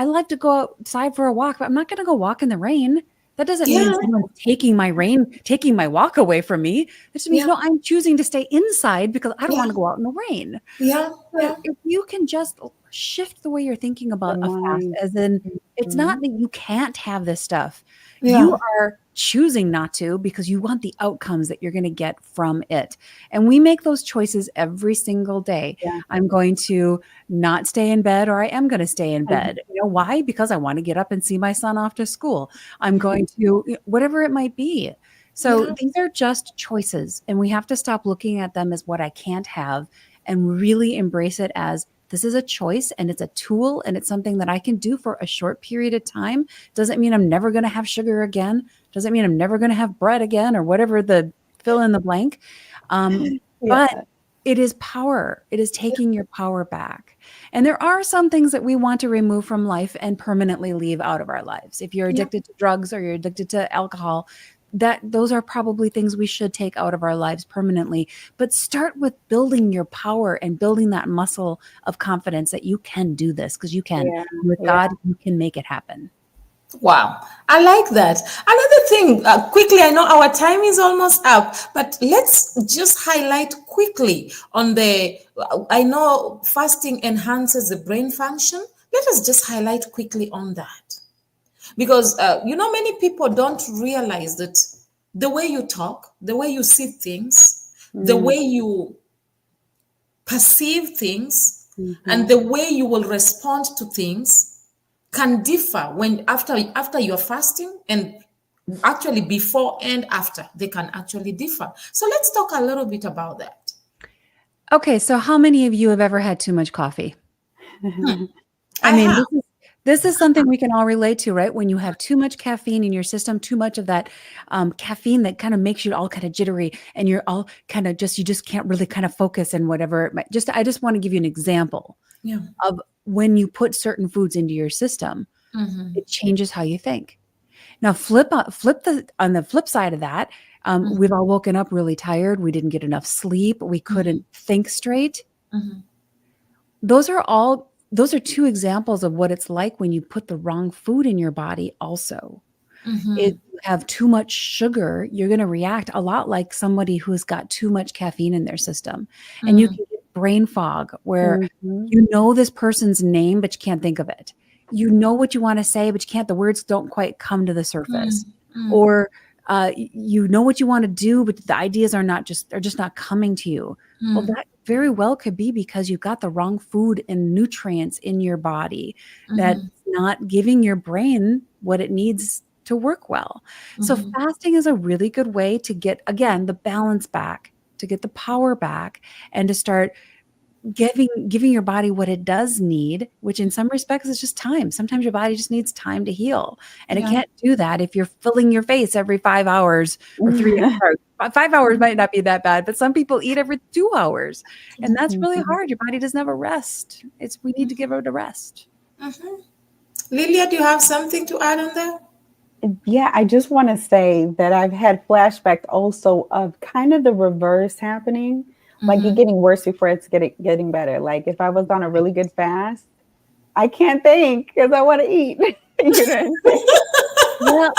S2: like to go outside for a walk, but I'm not going to go walk in the rain. That doesn't mean someone's taking my walk away from me. It just means, no, I'm choosing to stay inside because I don't want to go out in the rain. If you can just shift the way you're thinking about a fast, as in, it's not that you can't have this stuff. You are choosing not to because you want the outcomes that you're going to get from it. And we make those choices every single day. I'm going to not stay in bed, or I am going to stay in bed. You know why? Because I want to get up and see my son off to school. I'm going to, whatever it might be. So these are just choices, and we have to stop looking at them as what I can't have and really embrace it as this is a choice, and it's a tool, and it's something that I can do for a short period of time. Doesn't mean I'm never going to have sugar again. Doesn't mean I'm never going to have bread again, or whatever the fill in the blank. But it is power. It is taking your power back. And there are some things that we want to remove from life and permanently leave out of our lives. If you're addicted to drugs or you're addicted to alcohol, those are probably things we should take out of our lives permanently. But start with building your power and building that muscle of confidence that you can do this, because you can. With God, you can make it happen.
S1: Wow, I like that. Another thing, quickly, I know our time is almost up, but let's just highlight quickly on I know fasting enhances the brain function. Let us just highlight quickly on that. Because, many people don't realize that the way you talk, the way you see things, the way you perceive things, and the way you will respond to things can differ when after you're fasting, and actually before and after they can actually differ. So let's talk a little bit about that.
S2: Okay, so how many of you have ever had too much coffee? This is something we can all relate to, right? When you have too much caffeine in your system, too much of that caffeine that kind of makes you all kind of jittery, and you're all kind of you just can't really kind of focus and whatever. I just want to give you an example of when you put certain foods into your system, it changes how you think. Now, on the flip side of that, we've all woken up really tired. We didn't get enough sleep. We couldn't think straight. Those are two examples of what it's like when you put the wrong food in your body also. If you have too much sugar, you're going to react a lot like somebody who's got too much caffeine in their system. And you can get brain fog where you know this person's name, but you can't think of it. You know what you want to say, but you can't, the words don't quite come to the surface. Or you know what you want to do, but the ideas they're just not coming to you. Well, that very well could be because you've got the wrong food and nutrients in your body that's not giving your brain what it needs to work well. So fasting is a really good way to get, again, the balance back, to get the power back, and to start giving your body what it does need, which in some respects is just time. Sometimes your body just needs time to heal. And it can't do that if you're filling your face every 5 hours or 3 hours. 5 hours might not be that bad, but some people eat every 2 hours. And that's really hard. Your body doesn't have a rest. We need to give it a rest.
S1: Lilia, do you have something to add on that?
S3: Yeah, I just want to say that I've had flashbacks also of kind of the reverse happening. Like it getting worse before it's getting better. Like if I was on a really good fast, I can't think because I want to eat. You know what I'm saying?
S2: Well,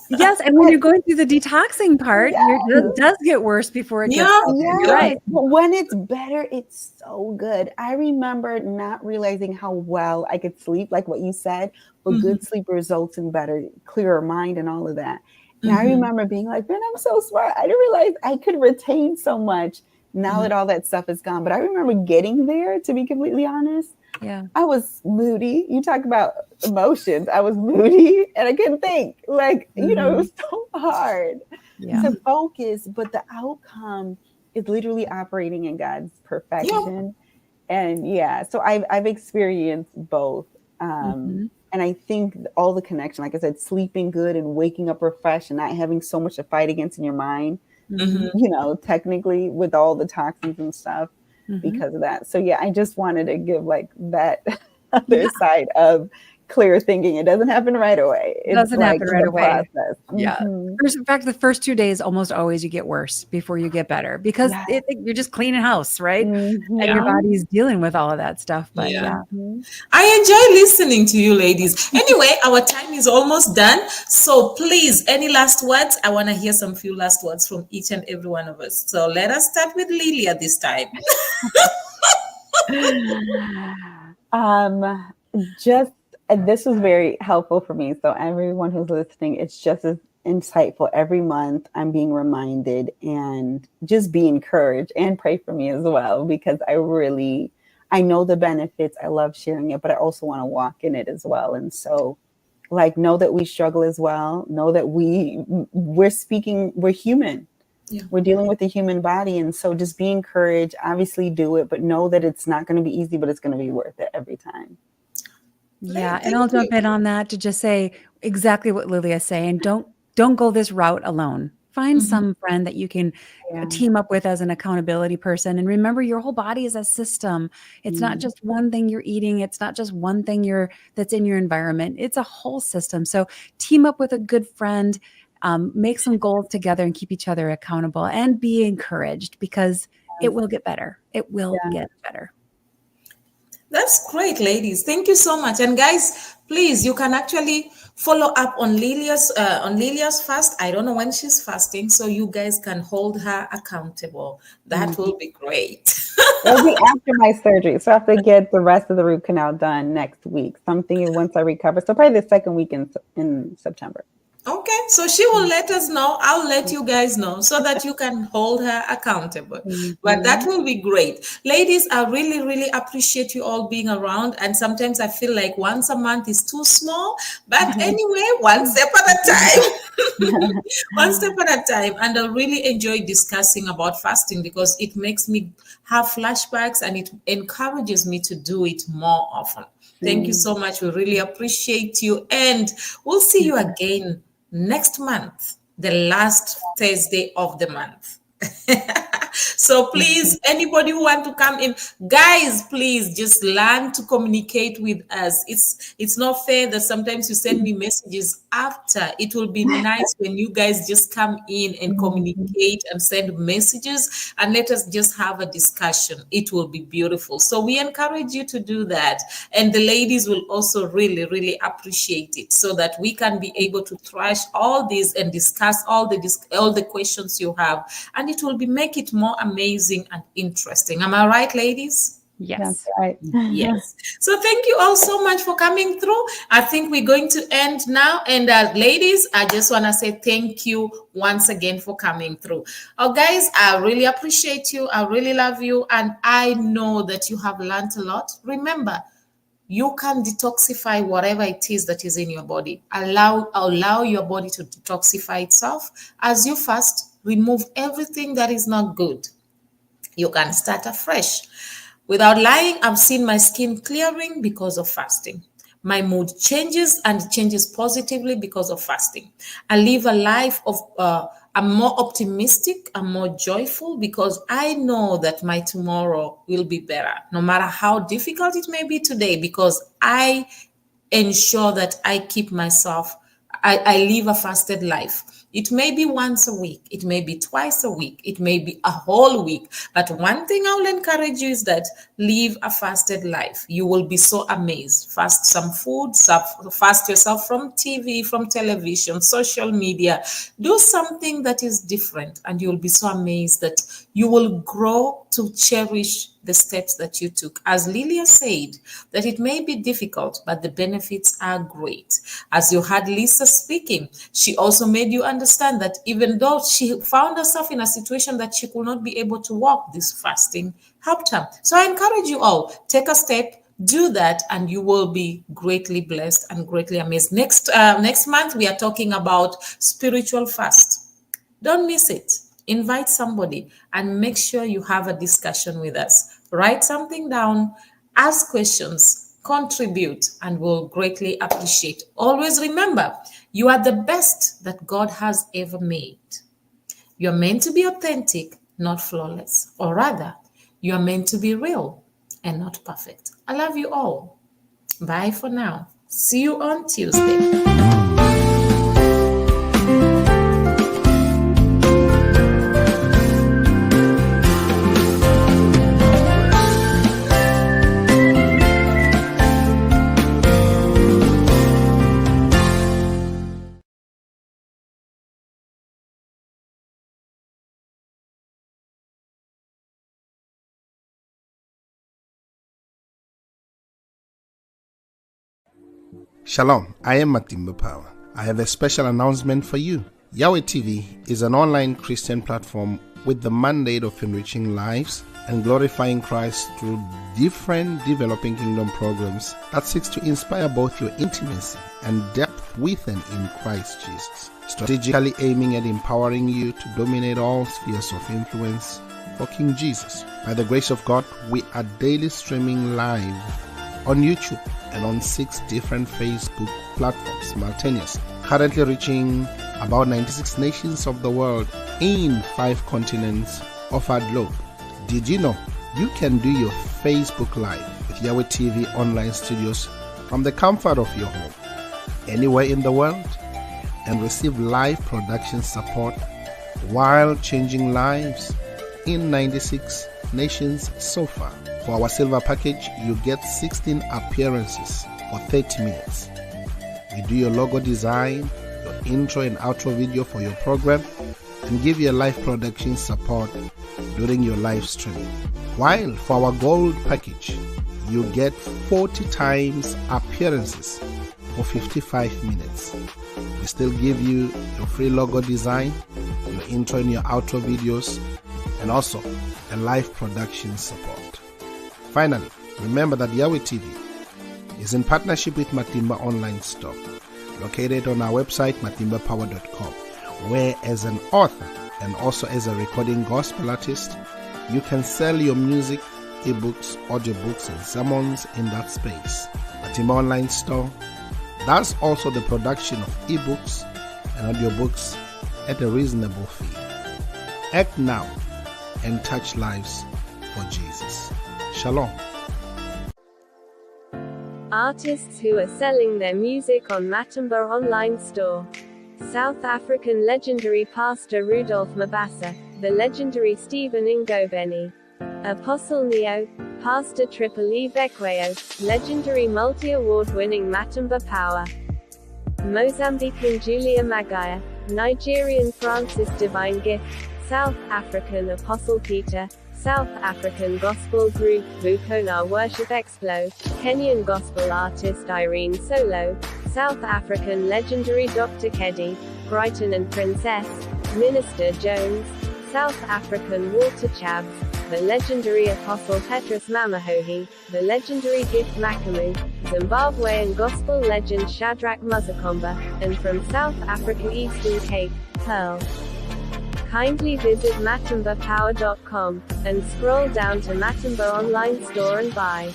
S2: yes, and when you're going through the detoxing part, it does get worse before it gets better.
S3: Yeah.
S2: Right.
S3: But when it's better, it's so good. I remember not realizing how well I could sleep, like what you said, but good sleep results in better, clearer mind and all of that. And I remember being like, man, I'm so smart. I didn't realize I could retain so much now that all that stuff is gone. But I remember getting there, to be completely honest.
S2: Yeah.
S3: I was moody. You talk about emotions. I was moody and I couldn't think. Like, you know, it was so hard to focus, but the outcome is literally operating in God's perfection. And so I've experienced both. And I think all the connection, like I said, sleeping good and waking up refreshed and not having so much to fight against in your mind, you know, technically with all the toxins and stuff because of that. So yeah, I just wanted to give like that other side of clear thinking. It doesn't happen right away.
S2: It doesn't happen right away.
S3: Process.
S2: Yeah. In fact, the first 2 days almost always you get worse before you get better because you're just cleaning house, right? And your body's dealing with all of that stuff. But
S1: I enjoy listening to you ladies. Anyway, our time is almost done. So please, any last words? I want to hear some few last words from each and every one of us. So let us start with Lilia this time.
S3: This was very helpful for me. So everyone who's listening, it's just as insightful. Every month I'm being reminded and just be encouraged and pray for me as well, because I know the benefits. I love sharing it, but I also want to walk in it as well. And so like, know that we struggle as well. Know that we're human. Yeah. We're dealing with the human body. And so just be encouraged, obviously do it, but know that it's not going to be easy, but it's going to be worth it every time.
S2: Yeah. And I'll jump in on that to just say exactly what Lilia is saying. Don't go this route alone. Find some friend that you can team up with as an accountability person. And remember, your whole body is a system. It's not just one thing you're eating. It's not just one thing that's in your environment. It's a whole system. So team up with a good friend, make some goals together and keep each other accountable and be encouraged because it will get better. It will get better.
S1: That's great, ladies. Thank you so much. And guys, please, you can actually follow up on Lilia's fast. I don't know when she's fasting, so you guys can hold her accountable. That will be great.
S3: It'll be after my surgery, so I have to get the rest of the root canal done next week. Something once I recover. So probably the second week in September.
S1: Okay, so she will let us know. I'll let you guys know so that you can hold her accountable. But that will be great. Ladies, I really, really appreciate you all being around. And sometimes I feel like once a month is too small. But anyway, one step at a time. One step at a time. And I really enjoy discussing about fasting because it makes me have flashbacks and it encourages me to do it more often. Thank you so much. We really appreciate you. And we'll see you again next month, the last Thursday of the month. So please, anybody who want to come in, guys, please just learn to communicate with us. It's not fair that sometimes you send me messages after. It will be nice when you guys just come in and communicate and send messages and let us just have a discussion. It will be beautiful. So we encourage you to do that. And the ladies will also really, really appreciate it, so that we can be able to thrash all this and discuss all the questions you have, and it will make it more amazing and interesting. Am I right, ladies?
S2: Yes.
S3: That's right.
S1: Yes. So thank you all so much for coming through. I think we're going to end now. And ladies, I just want to say thank you once again for coming through. Oh, guys, I really appreciate you. I really love you. And I know that you have learned a lot. Remember, you can detoxify whatever it is that is in your body. Allow your body to detoxify itself. As you fast, remove everything that is not good. You can start afresh. Without lying, I've seen my skin clearing because of fasting. My mood changes, and it changes positively because of fasting. I live a life of, I'm more optimistic, I'm more joyful, because I know that my tomorrow will be better, no matter how difficult it may be today, because I ensure that I keep myself, I live a fasted life. It may be once a week, it may be twice a week, it may be a whole week. But one thing I will encourage you is that live a fasted life. You will be so amazed. Fast some food, fast yourself from TV, from television, social media. Do something that is different, and you'll be so amazed that you will grow to cherish the steps that you took. As Lillia said, that it may be difficult, but the benefits are great. As you heard Lisa speaking, she also made you understand that even though she found herself in a situation that she could not be able to walk, this fasting helped her. So I encourage you all, take a step, do that, and you will be greatly blessed and greatly amazed. Next month, we are talking about spiritual fast. Don't miss it. Invite somebody and make sure you have a discussion with us. Write something down, ask questions, contribute, and we'll greatly appreciate. Always remember, you are the best that God has ever made. You're meant to be authentic, not flawless. Or rather, you're meant to be real and not perfect. I love you all. Bye for now. See you on Tuesday.
S4: Shalom, I am Matimba Power. I have a special announcement for you. Yahweh TV is an online Christian platform with the mandate of enriching lives and glorifying Christ through different developing kingdom programs that seeks to inspire both your intimacy and depth with and in Christ Jesus, strategically aiming at empowering you to dominate all spheres of influence for King Jesus. By the grace of God, we are daily streaming live on YouTube and on 6 different Facebook platforms simultaneously, currently reaching about 96 nations of the world in 5 continents of our globe. Did you know you can do your Facebook Live with Yahweh TV online studios from the comfort of your home, anywhere in the world, and receive live production support while changing lives in 96 nations so far? For our silver package, you get 16 appearances for 30 minutes. We do your logo design, your intro and outro video for your program, and give you a live production support during your live streaming. While for our gold package, you get 40 times appearances for 55 minutes. We still give you your free logo design, your intro and your outro videos, and also a live production support. Finally, remember that Yahweh TV is in partnership with Matimba Online Store, located on our website matimbapower.com, where as an author and also as a recording gospel artist, you can sell your music, ebooks, audiobooks, and sermons in that space. Matimba Online Store does also the production of ebooks and audiobooks at a reasonable fee. Act now and touch lives for Jesus. Shalom.
S5: Artists who are selling their music on Matimba Online Store. South African legendary pastor Rudolph Mabasa, the legendary Stephen Ngobeni, Apostle Neo, Pastor Triple E Bekweyo, legendary multi-award-winning Matimba Power, Mozambican Julia Magaya, Nigerian Francis Divine Gift, South African Apostle Peter, South African Gospel Group Bukona Worship Explo, Kenyan Gospel Artist Irene Solo, South African legendary Dr. Keddy, Brighton and Princess, Minister Jones, South African Walter Chabs, the legendary Apostle Petrus Mamahohi, the legendary Gift Makamu, Zimbabwean gospel legend Shadrach Muzakomba, and from South Africa Eastern Cape, Pearl. Kindly visit matimbapower.com, and scroll down to Matimba Online Store and buy.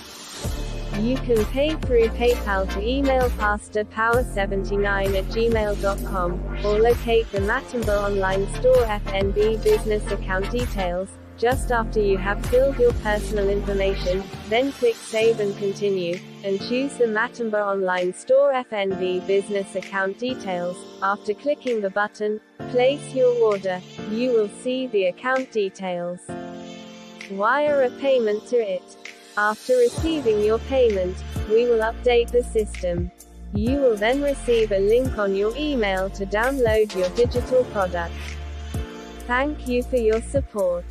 S5: You can pay through PayPal to email pastorpower79@gmail.com, or locate the Matimba Online Store FNB business account details, just after you have filled your personal information, then click Save and Continue, and choose the Matimba Online Store FNB business account details. After clicking the button, Place Your Order, you will see the account details. Wire a payment to it. After receiving your payment, we will update the system. You will then receive a link on your email to download your digital product. Thank you for your support.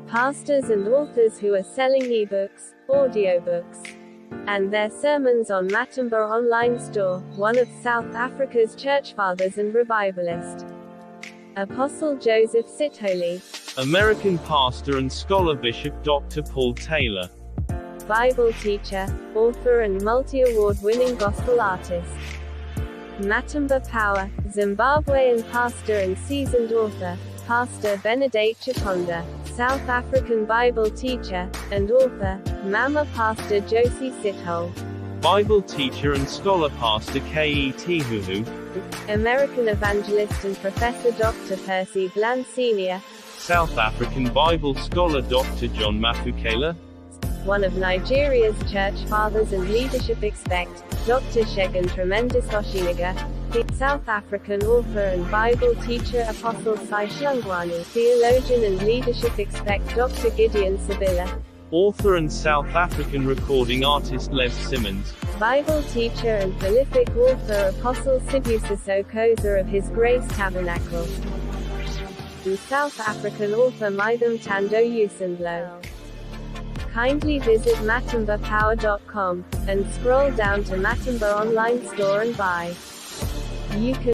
S5: Pastors and authors who are selling ebooks, audiobooks, and their sermons on Matimba Online Store, one of South Africa's church fathers and revivalist, Apostle Joseph Sithole,
S6: American pastor and scholar Bishop Dr. Paul Taylor,
S5: Bible teacher, author and multi-award-winning gospel artist, Matimba Power, Zimbabwean pastor and seasoned author, Pastor Benedict Chikonda, South African Bible teacher, and author, Mama Pastor Josie Sithole,
S6: Bible teacher and scholar Pastor K.E.T. Huhu,
S5: American evangelist and professor Dr. Percy Bland Sr.,
S6: South African Bible scholar Dr. John Mafukela,
S5: one of Nigeria's church fathers and leadership expect, Dr. Shegun Tremendous Oshiniga, the South African author and Bible teacher Apostle Sai Shlungwani, theologian and leadership expect Dr. Gideon Sabila,
S6: author and South African recording artist Les Simmons,
S5: Bible teacher and prolific author Apostle Sibusiso Koza of His Grace Tabernacle, and South African author Mitham Tando Usendlo. Kindly visit matimbapower.com, and scroll down to Matimba Online Store and buy. You can